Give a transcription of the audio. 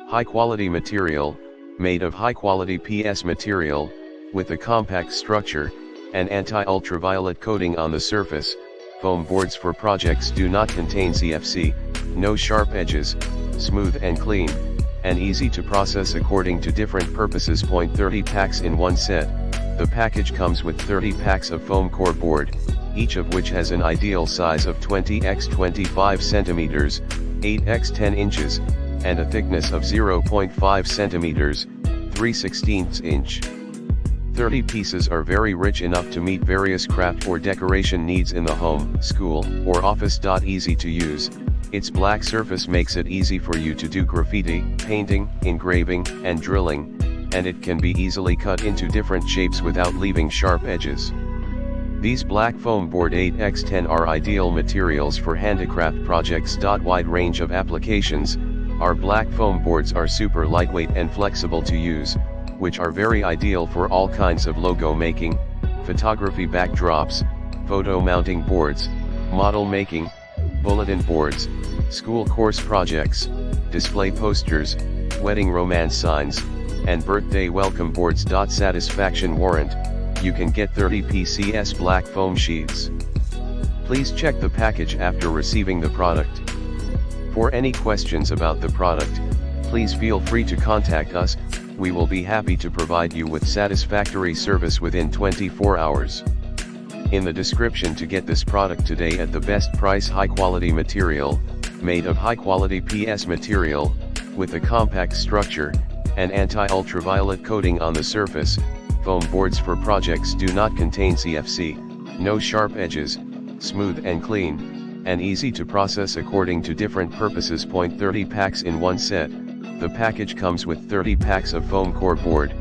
High quality material, made of high quality PS material, with a compact structure, and anti-ultraviolet coating on the surface. Foam boards for projects do not contain CFC, no sharp edges, smooth and clean, and easy to process according to different purposes. 30 packs in one set. The package comes with 30 packs of foam core board, each of which has an ideal size of 20 x 25 centimeters, 8 x 10 inches, and a thickness of 0.5 centimeters, 3/16 inch. 30 pieces are very rich enough to meet various craft or decoration needs in the home, school, or office. Easy to use, its black surface makes it easy for you to do graffiti, painting, engraving, and drilling, and it can be easily cut into different shapes without leaving sharp edges. These black foam board 8x10 are ideal materials for handicraft projects. Wide range of applications. Our black foam boards are super lightweight and flexible to use, which are very ideal for all kinds of logo making, photography backdrops, photo mounting boards, model making, bulletin boards, school course projects, display posters, wedding romance signs, and birthday welcome boards. Satisfaction warrant. You can get 30 PCS black foam sheets. Please check the package after receiving the product. For any questions about the product, please feel free to contact us. We will be happy to provide you with satisfactory service within 24 hours. In the description to get this product today at the best price. High quality material, made of high quality PS material, with a compact structure, and anti-ultraviolet coating on the surface. Foam boards for projects do not contain CFC, no sharp edges, smooth and clean, and easy to process according to different purposes. 30 packs in one set. The package comes with 30 packs of foam core board,